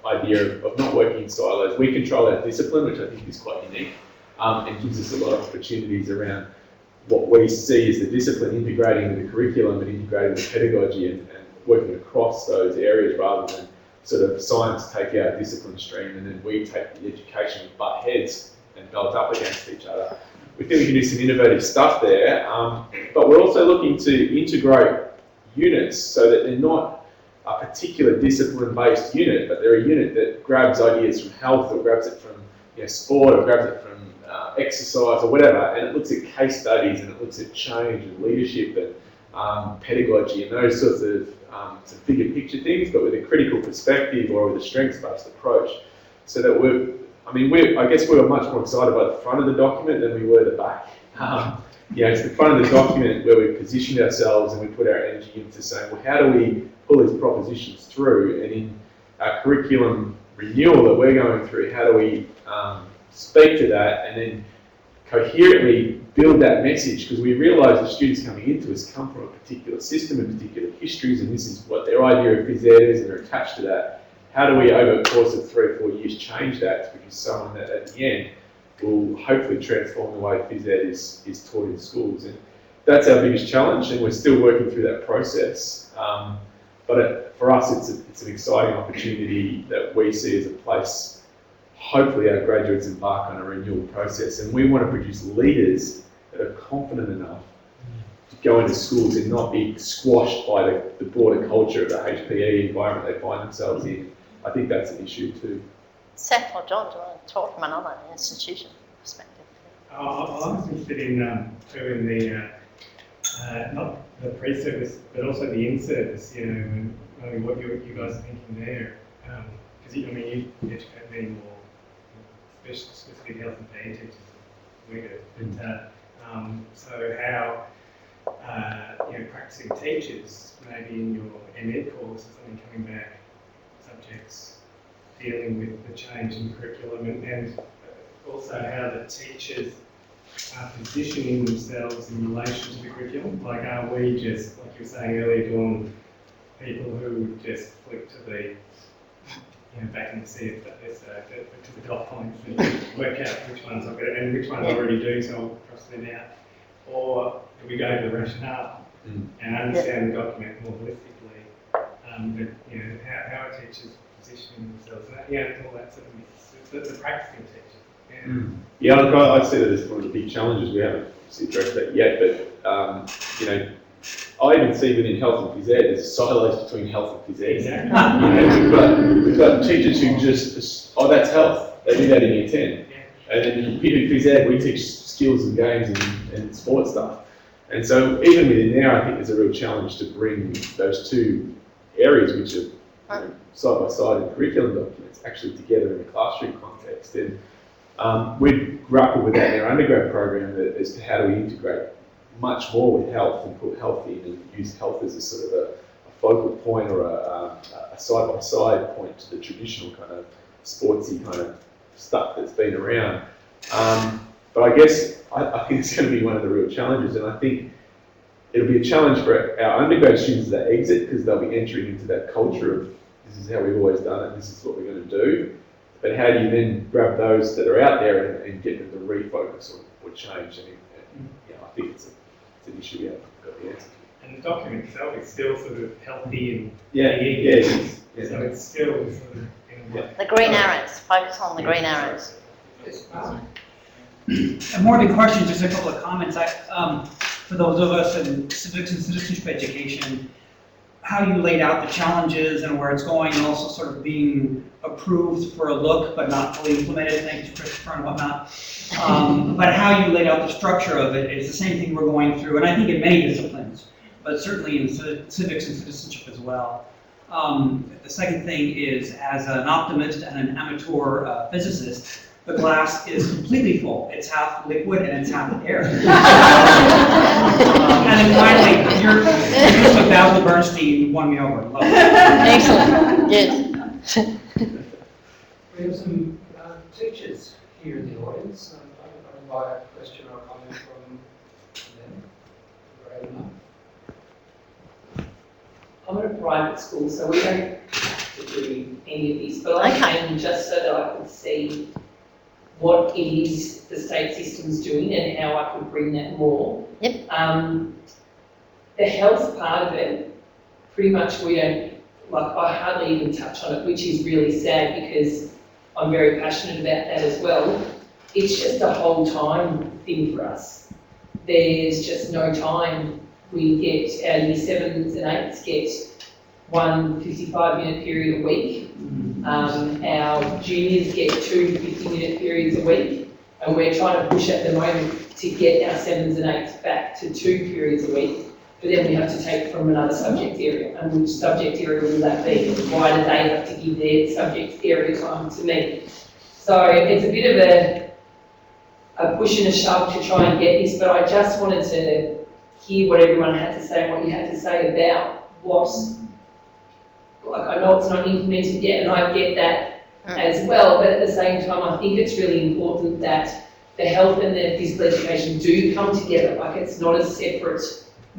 idea of not working in silos. We control our discipline, which I think is quite unique, and gives us a lot of opportunities around what we see as the discipline integrating with the curriculum and integrating with pedagogy and working across those areas rather than sort of science take our discipline stream and then we take the education and butt heads and belt up against each other. We think we can do some innovative stuff there, but we're also looking to integrate units so that they're not a particular discipline-based unit, but they're a unit that grabs ideas from health or grabs it from sport or grabs it from exercise or whatever, and it looks at case studies and it looks at change and leadership and pedagogy and those sorts of some bigger picture things, but with a critical perspective or with a strengths-based approach, so that I guess we were much more excited by the front of the document than we were the back. It's the front of the document where we positioned ourselves and we put our energy into saying, well, how do we pull these propositions through? And in our curriculum renewal that we're going through, how do we speak to that and then coherently build that message? Because we realise the students coming into us come from a particular system and particular histories, and this is what their idea of phys ed is, and they're attached to that. How do we, over the course of 3 or 4 years, change that to produce someone that at the end will hopefully transform the way phys ed is taught in schools? And that's our biggest challenge, and we're still working through that process. But for us, it's an exciting opportunity that we see as a place. Hopefully our graduates embark on a renewal process, and we want to produce leaders that are confident enough to go into schools and not be squashed by the broader culture of the HPE environment they find themselves in. I think that's an issue too. Seth or John, do you want to talk from another institution perspective? I was interested in the not the pre-service, but also the in-service. And what you guys are thinking there, because you educate many more specific health and PE teachers than we do. But so how practicing teachers, maybe in your ME course, something coming back, subjects dealing with the change in curriculum, and also how the teachers are positioning themselves in relation to the curriculum. Like, are we just, like you were saying earlier, Dawn, people who just flick to the back in the CFS, to the dot points and work out which ones I've got and which ones I already do, so I'll cross them out? Or do we go to the rationale and understand the document more holistically? How are teachers positioning themselves? And all that sort of mix. The practicing teachers. Yeah, look, I see that as one of the big challenges. We haven't addressed that yet, but I even see within health and phys ed, there's silos between health and phys ed. Exactly. We've got teachers who just, that's health. They do that in year 10. Yeah. And then in phys ed, we teach skills and games and sports stuff. And so even within there, I think there's a real challenge to bring those two areas, which are side by side in curriculum documents, actually together in a classroom context. And we grapple with that in our undergrad program as to how do we integrate much more with health and put health in and use health as a sort of focal point or a side-by-side point to the traditional kind of sportsy kind of stuff that's been around. But I guess I think it's going to be one of the real challenges, and I think it'll be a challenge for our undergrad students that exit, because they'll be entering into that culture of this is how we've always done it, this is what we're going to do. But how do you then grab those that are out there and get them to refocus or change? I think it's an issue we haven't got the answer to. And the document itself is still sort of healthy and so it's still sort of The green arrows, focus on the green arrows. More than questions, just a couple of comments. For those of us in civics and citizenship education, how you laid out the challenges and where it's going, and also sort of being approved for a look but not fully implemented, thanks to Christopher and whatnot. But how you laid out the structure of it is the same thing we're going through, and I think in many disciplines, but certainly in civics and citizenship as well. The second thing is, as an optimist and an amateur physicist, the glass is completely full. It's half liquid and it's half air. And then finally, your use of Basil Bernstein won me over. Love it. Excellent, good. We have some teachers here in the audience. I invite a question or a comment from them. Great enough. I'm at a private school, so we don't have to do any of this, but I came just so that I could see what it is the state system's doing and how I could bring that more. Yep. The health part of it, pretty much we don't, I hardly even touch on it, which is really sad because I'm very passionate about that as well. It's just a whole time thing for us. There's just no time. We get, our year 7s and 8s get one 55-minute period a week. Our juniors get 2 50-minute periods a week, and we're trying to push at the moment to get our 7s and 8s back to 2 periods a week, but then we have to take from another subject area, and which subject area will that be? Why do they have to give their subject area time to me? So it's a bit of a push and a shove to try and get this, but I just wanted to hear what everyone had to say and what you had to say about what's, I know it's not implemented yet, and I get that as well, but at the same time, I think it's really important that the health and the physical education do come together. Like, it's not a separate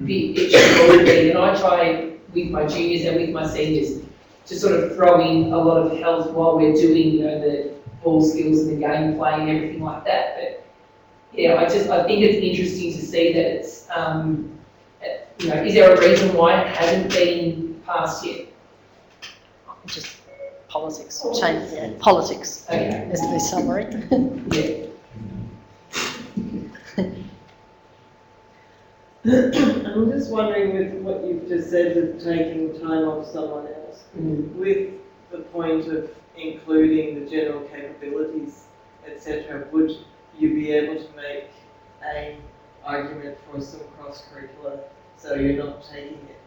bit, it should all be. And I try with my juniors and with my seniors to sort of throw in a lot of health while we're doing, the ball skills and the game play and everything like that. But yeah, I think it's interesting to see that it's, is there a reason why it hasn't been passed yet? Just politics, change, politics is the summary. Yeah. I'm just wondering, with what you've just said, with taking time off someone else, with the point of including the general capabilities, etc., would you be able to make an argument for some cross-curricular, so you're not taking it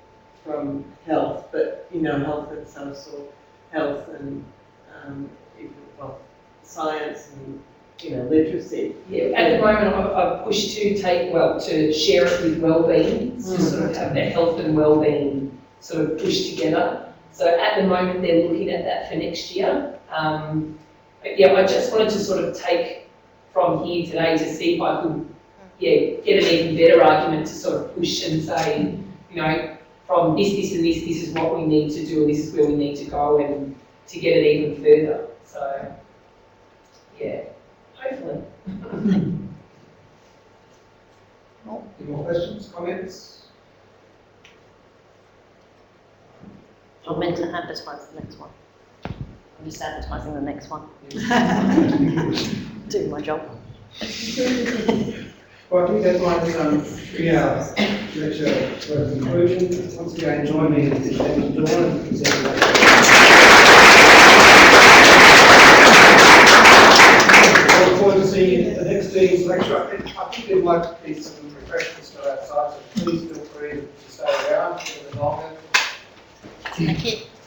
from health, but health and some sort, health and science and literacy. Yeah, at the moment I've pushed to to share it with wellbeing, to sort of have that health and wellbeing sort of pushed together. So at the moment they're looking at that for next year. But yeah, I just wanted to sort of take from here today to see if I could get an even better argument to sort of push and say, from this and this is what we need to do, and this is where we need to go, and to get it even further. So, yeah, hopefully. Any more questions, comments? I'm meant to advertise the next one. I'm just advertising the next one. Do my job. Well, I think that might 3 hours lecture for a conclusion. Once again, join me in thanking Dawn and presenting. I look forward to seeing the next day's lecture. I think there might be some refreshments to outside, so please feel free to stay around for a bit longer. Thank you.